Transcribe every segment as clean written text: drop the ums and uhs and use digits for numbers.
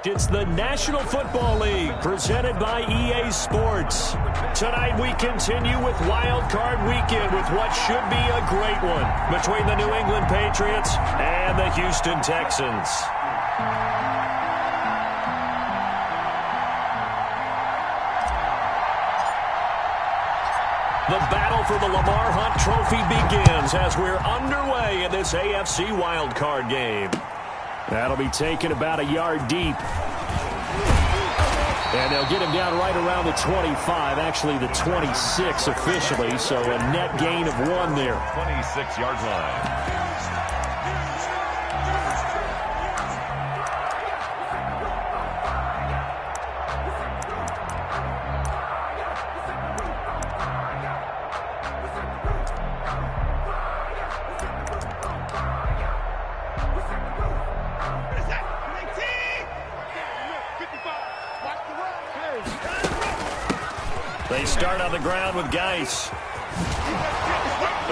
It's the National Football League presented by EA Sports. Tonight we continue with Wild Card Weekend with what should be a great one between the New England Patriots and the Houston Texans. The battle for the Lamar Hunt Trophy begins as we're underway in this AFC Wild Card game. That'll be taken about a yard deep. And they'll get him down right around the 25, actually the 26 officially, so a net gain of 1 there. 26-yard line. They start on the ground with Geis.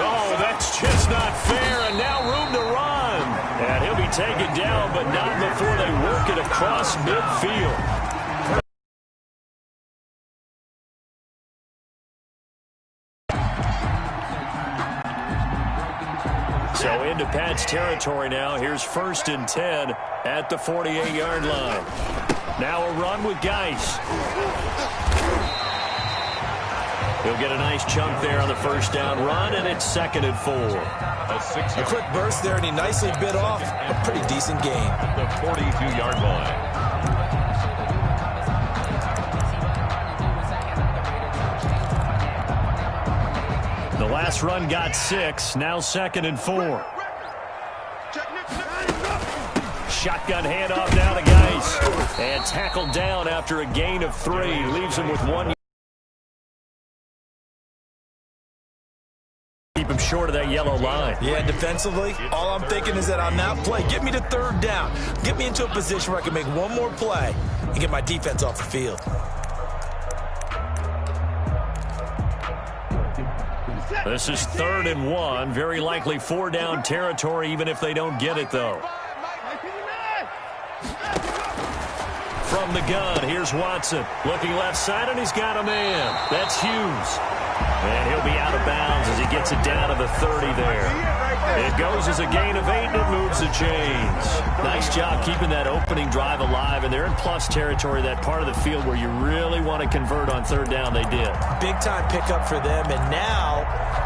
Oh, that's just not fair, and now room to run. And he'll be taken down, but not before they work it across midfield. So into Pat's territory now. Here's 1st and 10 at the 48-yard line. Now a run with Geis. He'll get a nice chunk there on the first down run, and it's 2nd and 4. A quick burst there, and he nicely bit off a pretty decent gain. At the 42-yard line. The last run got 6, now 2nd and 4. Shotgun handoff now to Geis. And tackled down after a gain of 3. Leaves him with 1. Keep him short of that yellow line. Yeah, defensively, all I'm thinking is that on that play, get me to 3rd down. Get me into a position where I can make one more play and get my defense off the field. This is 3rd and 1. Very likely 4 down territory, even if they don't get it, though. From the gun, here's Watson. Looking left side, and he's got a man. That's Hughes. And he'll be out of bounds as he gets it down to the 30 there. It goes as a gain of 8, and it moves the chains. Nice job keeping that opening drive alive, and they're in plus territory, that part of the field where you really want to convert on 3rd down. They did. Big-time pickup for them, and now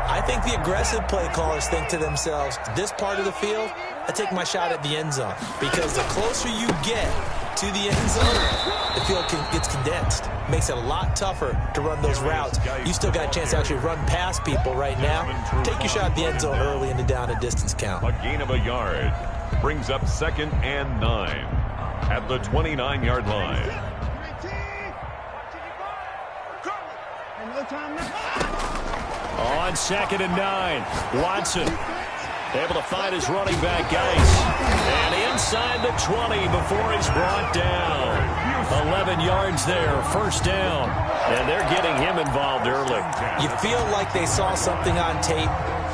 I think the aggressive play callers think to themselves, this part of the field, I take my shot at the end zone, because the closer you get to the end zone, the field gets condensed. Makes it a lot tougher to run those routes. You still got a chance to actually run past people right now. Take your shot at the end zone early in the down and distance count. A gain of a yard brings up 2nd and 9 at the 29-yard line. On 2nd and 9, Watson able to find his running back, Geis. And inside the 20 before he's brought down. 11 yards there, 1st down. And they're getting him involved early. You feel like they saw something on tape,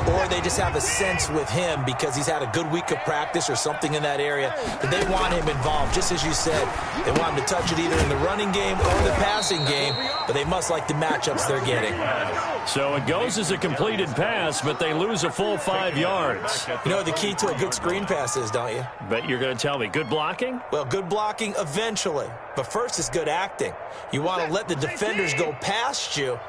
or they just have a sense with him because he's had a good week of practice or something in that area that they want him involved. Just as you said, they want him to touch it either in the running game or the passing game, but they must like the matchups they're getting. So it goes as a completed pass, but they lose a full 5 yards. You know what the key to a good screen pass is, don't you? Bet you're going to tell me. Good blocking? Well, good blocking eventually. But first is good acting. You want to let the defenders go past you,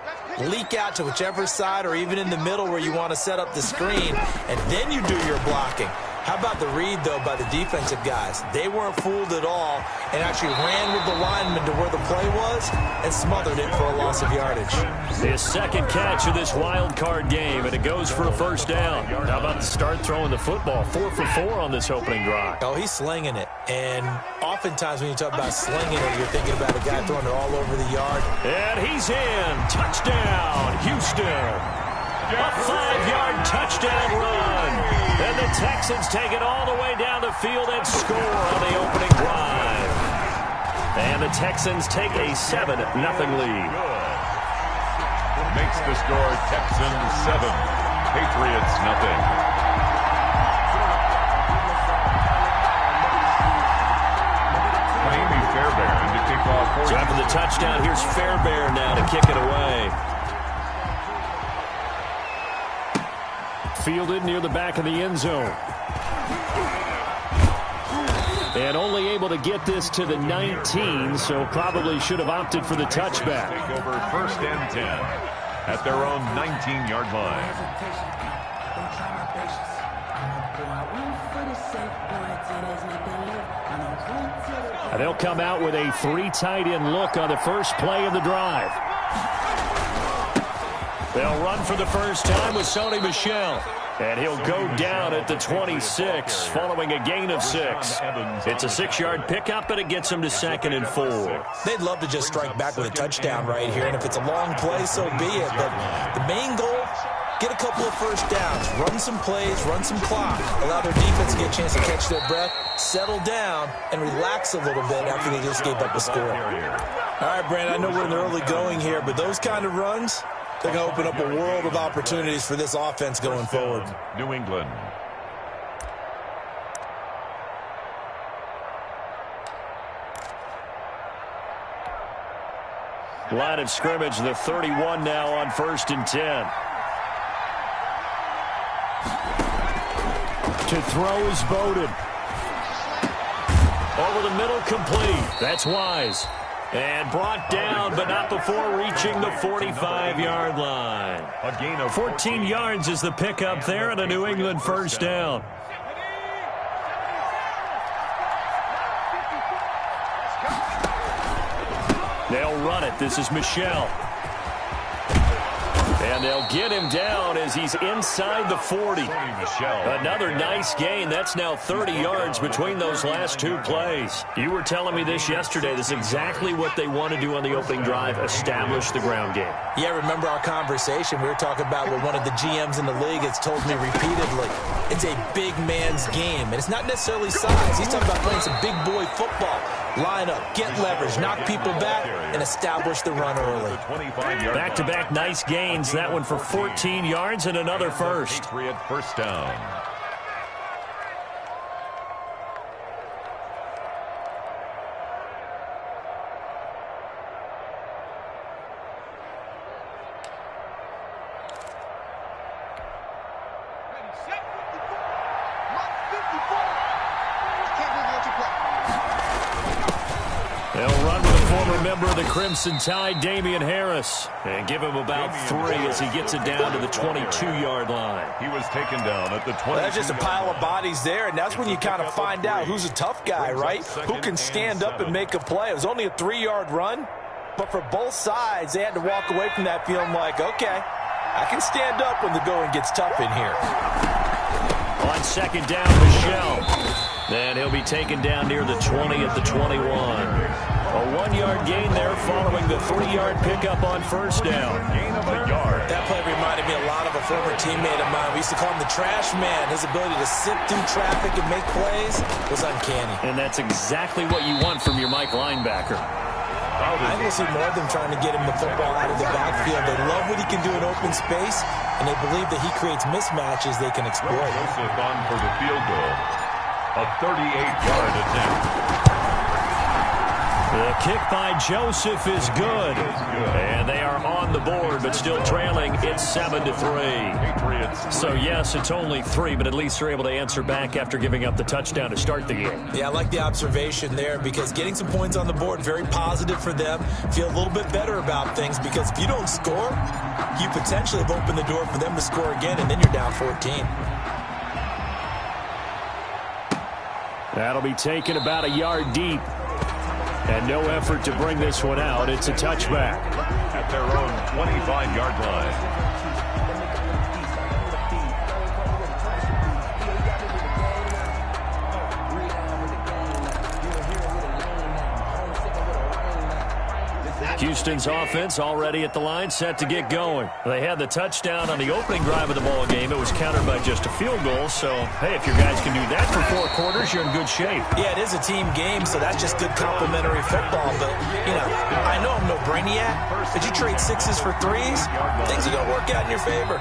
leak out to whichever side or even in the middle where you want to set up the screen, and then you do your blocking. How about the read, though, by the defensive guys? They weren't fooled at all and actually ran with the lineman to where the play was and smothered it for a loss of yardage. His 2nd catch of this wild card game, and it goes for a 1st down. How about the start throwing the football? 4 for 4 on this opening drive. Oh, he's slinging it. And oftentimes when you talk about slinging it, you're thinking about a guy throwing it all over the yard. And he's in. Touchdown, Houston. A 5-yard touchdown run. And the Texans take it all the way down the field and score on the opening drive. And the Texans take a 7-0 lead. Makes the score Texans 7, Patriots 0. Miami touchdown. Here's Fairbairn now to kick it away. Fielded near the back of the end zone. And only able to get this to the 19, so probably should have opted for the touchback. Take over 1st and 10 at their own 19-yard line. They'll come out with a 3 tight end look on the first play of the drive. They'll run for the first time with Sony Michel. And he'll go down at the 26 following a gain of 6. It's a 6-yard pickup, and it gets him to 2nd and 4. They'd love to just strike back with a touchdown right here, and if it's a long play, so be it. But the main goal, get a couple of first downs, run some plays, run some clock, allow their defense to get a chance to catch their breath, settle down, and relax a little bit after they just gave up a score. All right, Brandon, I know we're in the early going here, but those kind of runs, they're going to open up a world of opportunities for this offense going forward. New England. Line of scrimmage, the 31 now on 1st and 10. To throw is Bowden. Over the middle, complete. That's Wise. And brought down, but not before reaching the 45-yard line. A gain of 14 yards is the pickup there, and a New England first down. They'll run it. This is Michel. And they'll get him down as he's inside the 40. Another nice gain. That's now 30 yards between those last 2 plays. You were telling me this yesterday. This is exactly what they want to do on the opening drive, establish the ground game. Yeah, remember our conversation. We were talking about what one of the GMs in the league has told me repeatedly. It's a big man's game, and it's not necessarily size. He's talking about playing some big boy football. Line up, get leverage, knock people back, and establish the run early. Back-to-back nice gains. That one for 14 yards and another first. Patriot first down. They'll run with a former member of the Crimson Tide, Damian Harris, and give him about 3 as he gets it down to the 22-yard line. He was taken down at the 20. That's just a pile of bodies there, and that's when you kind of find out who's a tough guy, right? Who can stand up and make a play. It was only a 3-yard run, but for both sides, they had to walk away from that feeling like, okay, I can stand up when the going gets tough in here. On 2nd down, Michel. Then he'll be taken down near the 20 at the 21. A 1-yard gain there following the 3-yard pickup on 1st down. Gain of a yard. That play reminded me a lot of a former teammate of mine. We used to call him the trash man. His ability to sift through traffic and make plays was uncanny. And that's exactly what you want from your Mike linebacker. I think we'll see more of them trying to get him the football out of the backfield. They love what he can do in open space, and they believe that he creates mismatches they can exploit. Joseph on for the field goal. A 38-yard attempt. The kick by Joseph is good. And they are on the board, but still trailing. It's 7-3. Patriots. So, yes, it's only 3, but at least they're able to answer back after giving up the touchdown to start the game. Yeah, I like the observation there because getting some points on the board, very positive for them. Feel a little bit better about things because if you don't score, you potentially have opened the door for them to score again, and then you're down 14. That'll be taken about a yard deep. And no effort to bring this one out. It's a touchback. At their own 25-yard line. Houston's offense already at the line, set to get going. They had the touchdown on the opening drive of the ball game. It was countered by just a field goal. So, hey, if your guys can do that for 4 quarters, you're in good shape. Yeah, it is a team game, so that's just good complimentary football. But, you know, I know I'm no brainiac, but you trade 6s for 3s, things are going to work out in your favor.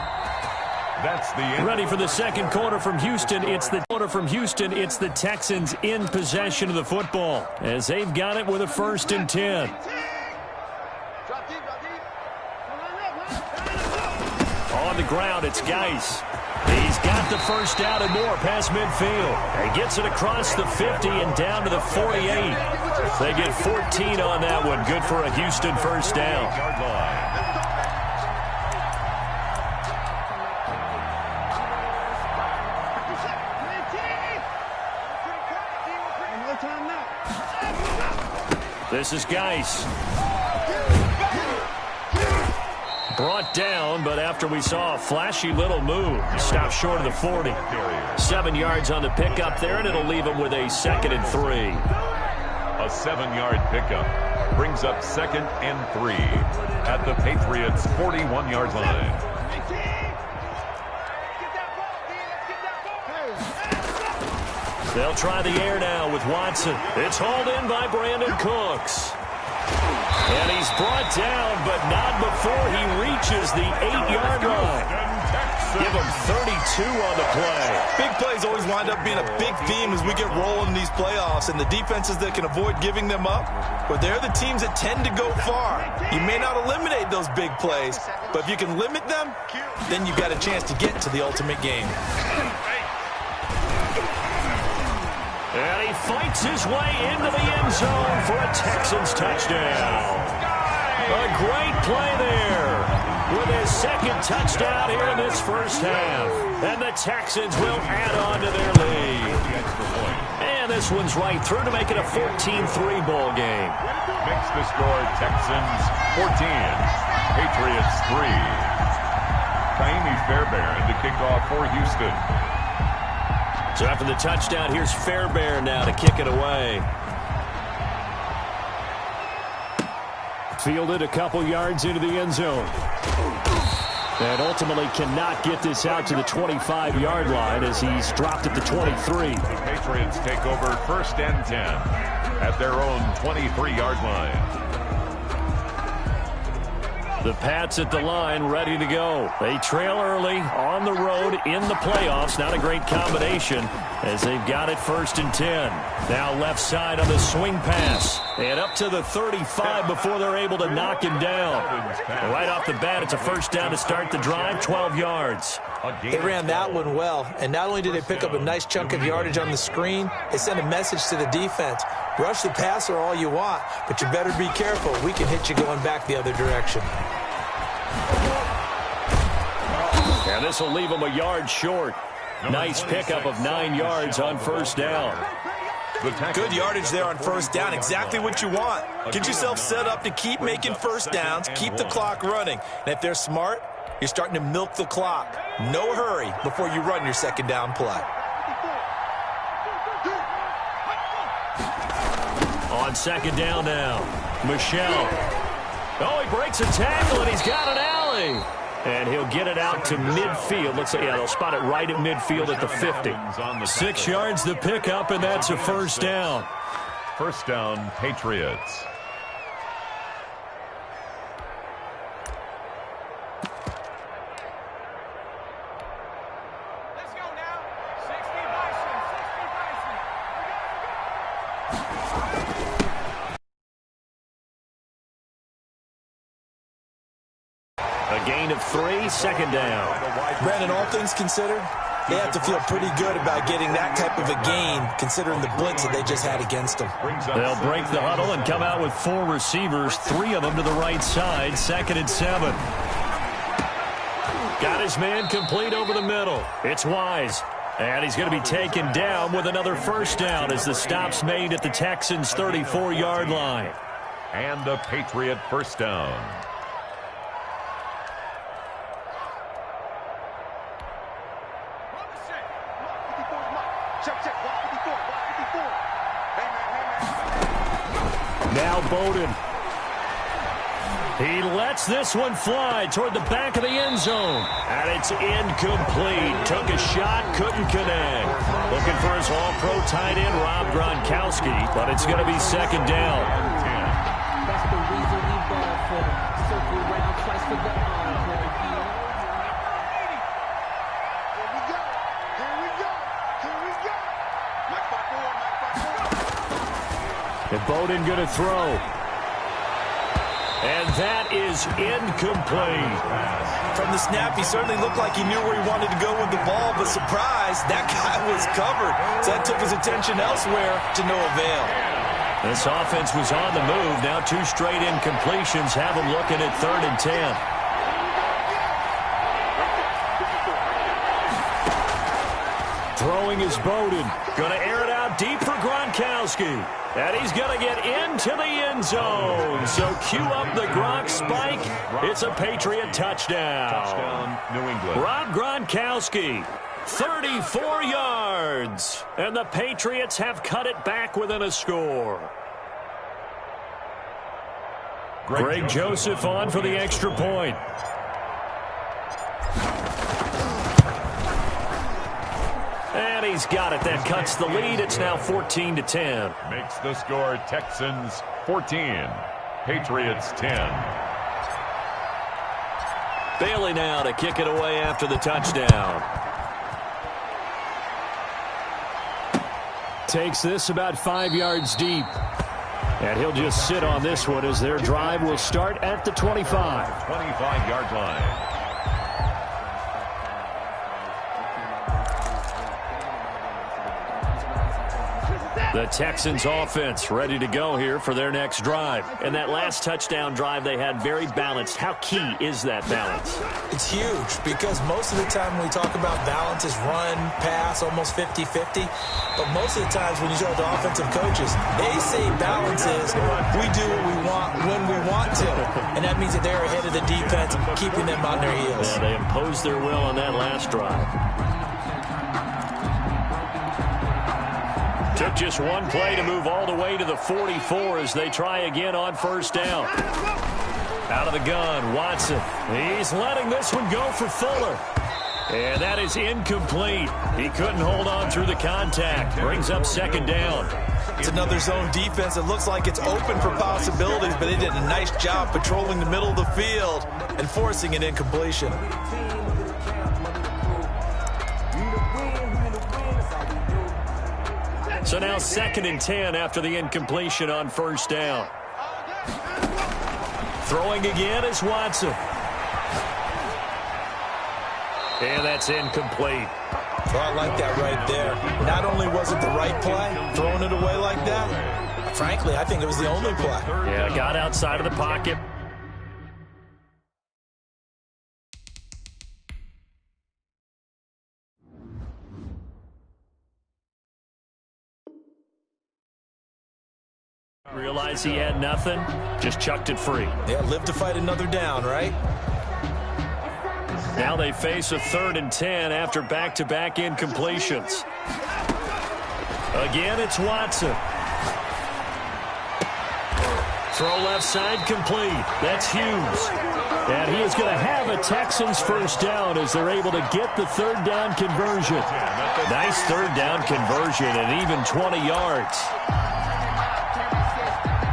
That's the end. Ready for the second quarter from Houston. It's the Texans in possession of the football as they've got it with a 1st and 10. the ground. It's Geis. He's got the first down and more past midfield. He gets it across the 50 and down to the 48. They get 14 on that one. Good for a Houston first down. This is Geis. Brought down, but after we saw a flashy little move, stopped short of the 40. 7 yards on the pickup there, and it'll leave him with a 2nd and 3. A 7-yard pickup brings up 2nd and 3 at the Patriots' 41-yard line. They'll try the air now with Watson. It's hauled in by Brandon Cooks. And he's brought down, but not before he reaches the 8-yard line. Give him 32 on the play. Big plays always wind up being a big theme as we get rolling in these playoffs, and the defenses that can avoid giving them up, well, they're the teams that tend to go far. You may not eliminate those big plays, but if you can limit them, then you've got a chance to get to the ultimate game. And he fights his way into the end zone for a Texans touchdown. A great play there with his 2nd touchdown here in this first half. And the Texans will add on to their lead. And this one's right through to make it a 14-3 ball game. Makes the score Texans 14, Patriots 3. Kaimi Fairbairn to kick off for Houston. So after the touchdown, here's Fairbairn now to kick it away. Fielded a couple yards into the end zone. And ultimately cannot get this out to the 25-yard line as he's dropped at the 23. The Patriots take over 1st and 10 at their own 23-yard line. The Pats at the line, ready to go. They trail early on the road in the playoffs. Not a great combination as they've got it 1st and 10. Now left side on the swing pass. And up to the 35 before they're able to knock him down. And right off the bat, it's a first down to start the drive, 12 yards. They ran that one well, and not only did they pick up a nice chunk of yardage on the screen, they sent a message to the defense. Rush the passer all you want, but you better be careful. We can hit you going back the other direction. And this will leave them a yard short. Nice pickup of 9 yards on first down. Good yardage there on first down. Exactly what you want. Get yourself set up to keep making first downs, keep the clock running. And if they're smart, you're starting to milk the clock. No hurry before you run your 2nd down play. On 2nd down now, Michelle. Oh, he breaks a tackle, and he's got an alley. And he'll get it out to midfield. Looks like, yeah, they'll spot it right at midfield at the 50. 6 yards the pickup, and that's a first down. First down, Patriots. Let's go now. 60 Bison, 60 Bison. A gain of 3, 2nd down. Brandon, all things considered, they have to feel pretty good about getting that type of a gain, considering the blitz that they just had against them. They'll break the huddle and come out with 4 receivers, 3 of them to the right side, 2nd and 7. Got his man complete over the middle. It's Wise. And he's going to be taken down with another first down as the stop's made at the Texans' 34-yard line. And a Patriot first down. Now Bowden. He lets this one fly toward the back of the end zone. And it's incomplete. Took a shot, couldn't connect. Looking for his all-pro tight end, Rob Gronkowski, but it's going to be 2nd down. That's the reason we ball for them. Circle round twice for the encore. And Bowden going to throw. And that is incomplete. From the snap, he certainly looked like he knew where he wanted to go with the ball, but surprise, that guy was covered. So that took his attention elsewhere to no avail. This offense was on the move. Now 2 straight incompletions have them looking at 3rd and 10. Throwing is Bowden. Going to air it out deep for Gronkowski. And he's going to get into the end zone. So cue up the Gronk spike. It's a Patriot touchdown. Touchdown, New England. Rob Gronkowski, 34 yards. And the Patriots have cut it back within a score. Greg Joseph on for the extra point. And he's got it. That cuts the lead. It's now 14-10. Makes the score Texans 14, Patriots 10. Bailey now to kick it away after the touchdown. Takes this about 5 yards deep. And he'll just sit on this one as their drive will start at the 25. 25-yard line. The Texans offense ready to go here for their next drive. And that last touchdown drive they had very balanced. How key is that balance? It's huge because most of the time when we talk about balance is run, pass, almost 50-50. But most of the times when you talk to offensive coaches, they say balance is we do what we want when we want to. And that means that they're ahead of the defense, keeping them on their heels. Yeah, they imposed their will on that last drive. Took just one play to move all the way to the 44 as they try again on 1st down. Out of the gun, Watson. He's letting this one go for Fuller. And that is incomplete. He couldn't hold on through the contact. Brings up 2nd down. It's another zone defense. It looks like it's open for possibilities, but they did a nice job patrolling the middle of the field and forcing an incompletion. So now 2nd and 10 after the incompletion on 1st down. Throwing again is Watson. And that's incomplete. Well, I like that right there. Not only was it the right play, throwing it away like that, frankly, I think it was the only play. Yeah, got outside of the pocket. Realized he had nothing, just chucked it free. Yeah, live to fight another down, right? Now they face a 3rd and 10 after back-to-back incompletions. Again, it's Watson. Throw left side complete. That's Hughes. And he is going to have a Texans 1st down as they're able to get the 3rd down conversion. Nice 3rd down conversion and even 20 yards.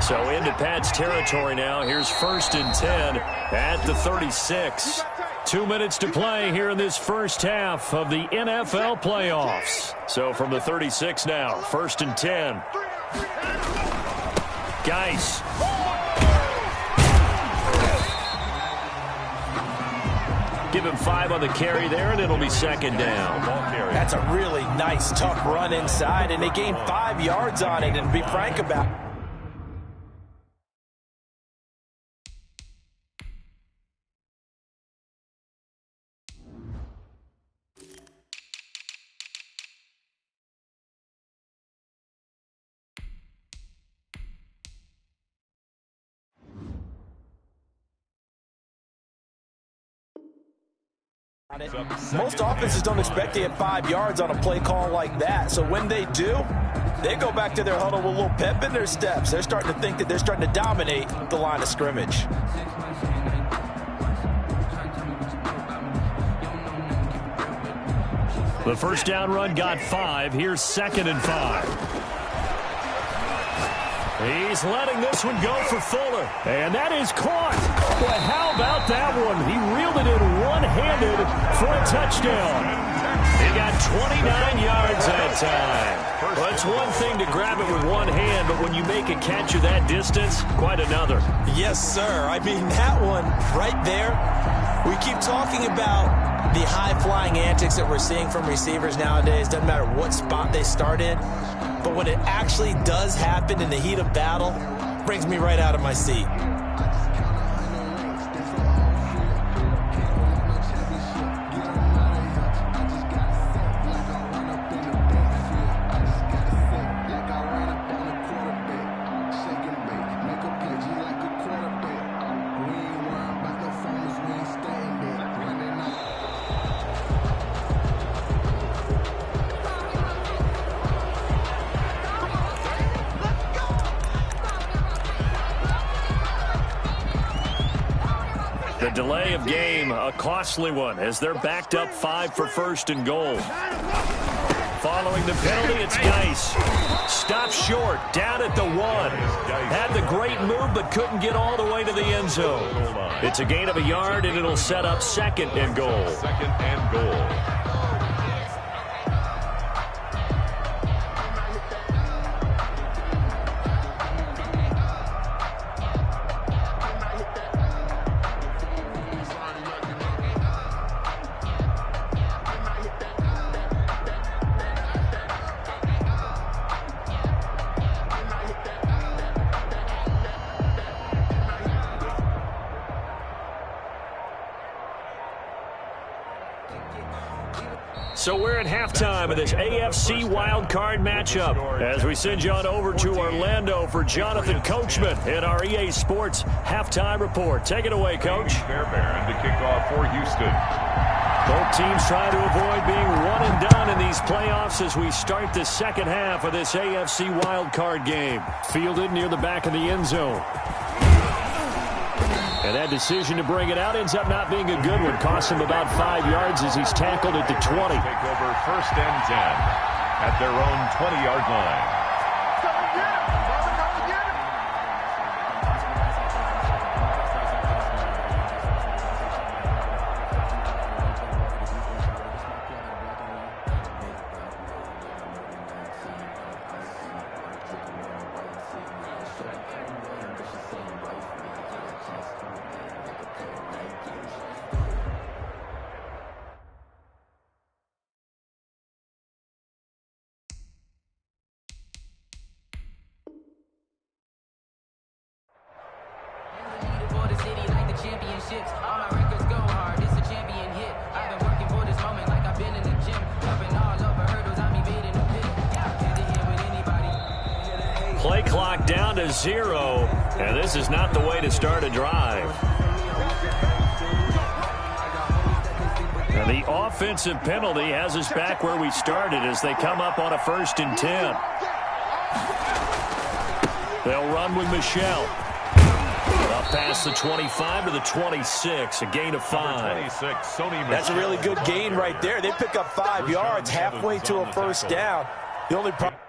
So into Pat's territory now. Here's 1st and 10 at the 36. 2 minutes to play here in this first half of the NFL playoffs. So from the 36 now, 1st and 10. Geis. Give him 5 on the carry there, and it'll be 2nd down. That's a really nice, tough run inside, and they gained 5 yards on it, and to be frank about it. Most offenses don't expect to get 5 yards on a play call like that. So when they do, they go back to their huddle with a little pep in their steps. They're starting to think that they're starting to dominate the line of scrimmage. The 1st down run got 5. Here's 2nd and 5. He's letting this one go for Fuller. And that is caught. But how about that one? He reeled it in one-handed for a touchdown. got 29 yards that time. Well, it's one thing to grab it with one hand, but when you make a catch of that distance, quite another. Yes, sir. I mean, that one right there, we keep talking about the high-flying antics that we're seeing from receivers nowadays. Doesn't matter what spot they start in, but when it actually does happen in the heat of battle, brings me right out of my seat. The delay of game, a costly one, as they're backed up 5 for first and goal. Following the penalty, it's Geis. Stopped short, down at the 1. Had the great move, but couldn't get all the way to the end zone. It's a gain of a yard, and it'll set up second and goal. Second and goal. So we're at halftime of this AFC wildcard matchup as we send you on over to Orlando for Jonathan Coachman in our EA Sports halftime report. Take it away, Coach. Fairbairn to kick off for Houston. Both teams trying to avoid being one and done in these playoffs as we start the second half of this AFC wildcard game. Fielded near the back of the end zone. And that decision to bring it out ends up not being a good one. Costs him about 5 yards as he's tackled at the 20. Take over first and 10 at their own 20-yard line. All my records go hard, it's a champion hit. I've been working for this moment like I've been in the gym. Jumping all over hurdles, I'm evading the pit. Can't hit with anybody. Play clock down to 0, and this is not the way to start a drive. And the offensive penalty has us back where we started as they come up on a 1st and 10. They'll run with Michelle. Up past the 25 to the 26, a gain of 5. That's a really good gain right there. They pick up 5 yards halfway to a first down. The only problem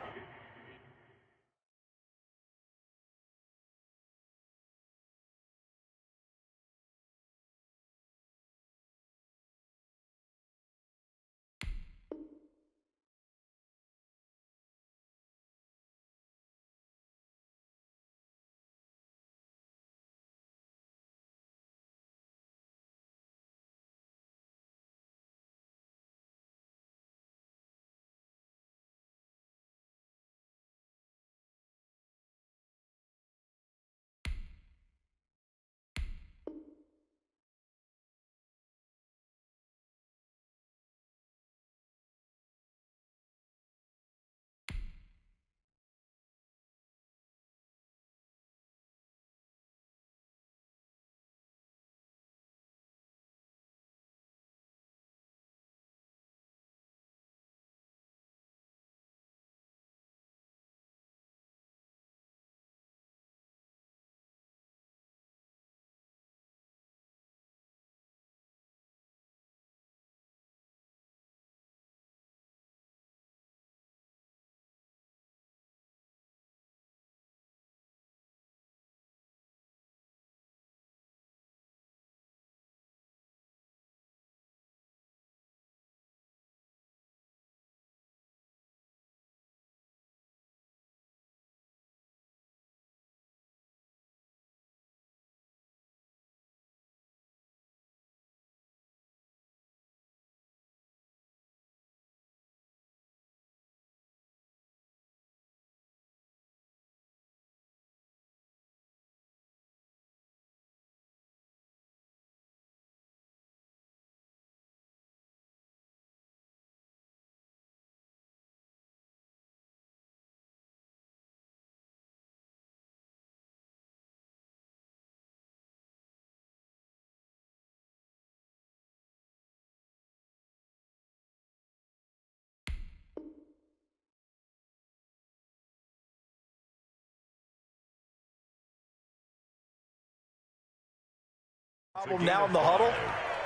Now in the huddle,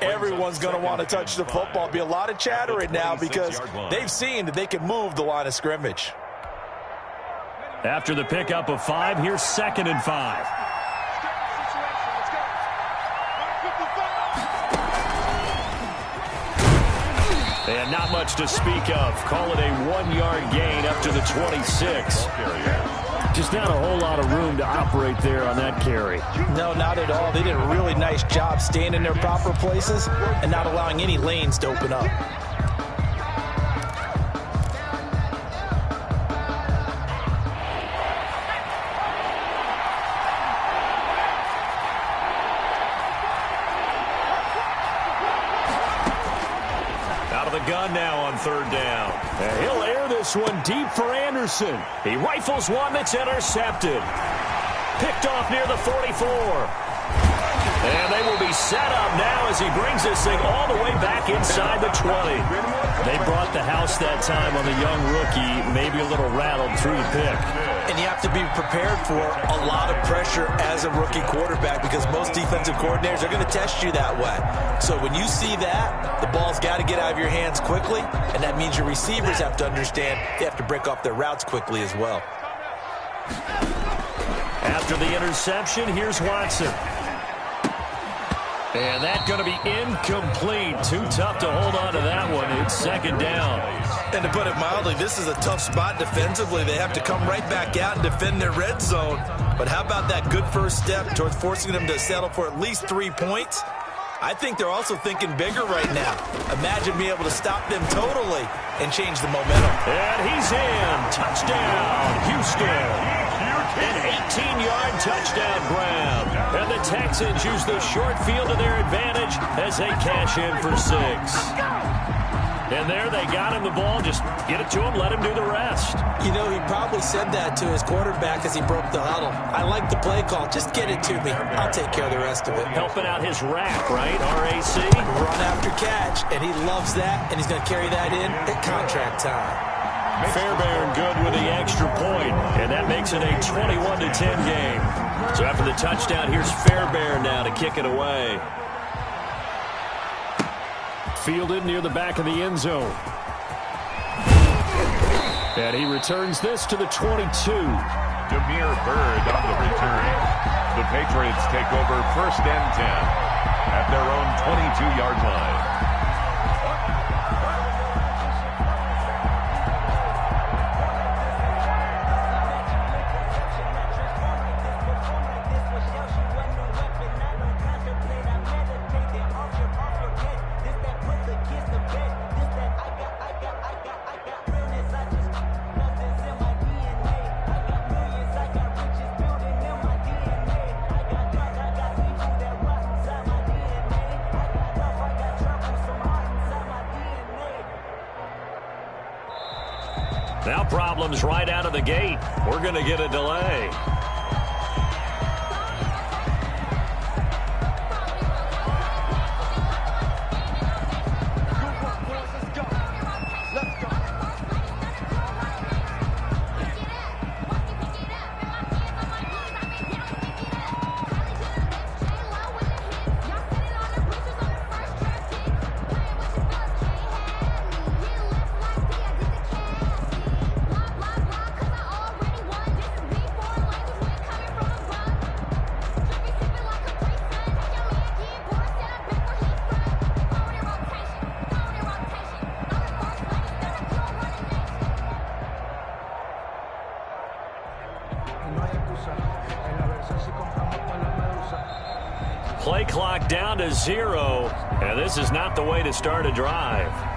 everyone's going to want to touch the football. Be a lot of chatter right now because they've seen that they can move the line of scrimmage. After the pickup of 5, here's 2nd and 5. And not much to speak of. Call it a 1-yard gain up to the 26. Just not a whole lot of room to operate there on that carry. No, not at all. They did a really nice job staying in their proper places and not allowing any lanes to open up. The gun now on 3rd down. And he'll air this one deep for Anderson. He rifles one that's intercepted. Picked off near the 44. And they will be set up now as he brings this thing all the way back inside the 20. They brought the house that time on the young rookie, maybe a little rattled through the pick. And you have to be prepared for a lot of pressure as a rookie quarterback because most defensive coordinators are going to test you that way. So when you see that, the ball's got to get out of your hands quickly, and that means your receivers have to understand they have to break off their routes quickly as well. After the interception, here's Watson. And that's going to be incomplete. Too tough to hold on to that one. It's 2nd down. And to put it mildly, this is a tough spot defensively. They have to come right back out and defend their red zone. But how about that good first step towards forcing them to settle for at least 3 points? I think they're also thinking bigger right now. Imagine being able to stop them totally and change the momentum. And he's in. Touchdown, Houston. An 18-yard touchdown grab. And the Texans use the short field to their advantage as they cash in for 6. And there they got him the ball. Just get it to him, let him do the rest. You know, he probably said that to his quarterback as he broke the huddle. I like the play call. Just get it to me. I'll take care of the rest of it. Helping out his rack, right? RAC? Run after catch, and he loves that, and he's going to carry that in at contract time. Fairbairn good with the extra point, and that makes it a 21-10 game. So after the touchdown, here's Fairbairn now to kick it away. Fielded near the back of the end zone. And he returns this to the 22. Demir Bird on the return. The Patriots take over 1st and 10 at their own 22-yard line. Now problems right out of the gate. We're going to get a delay. Play clock down to 0, and this is not the way to start a drive.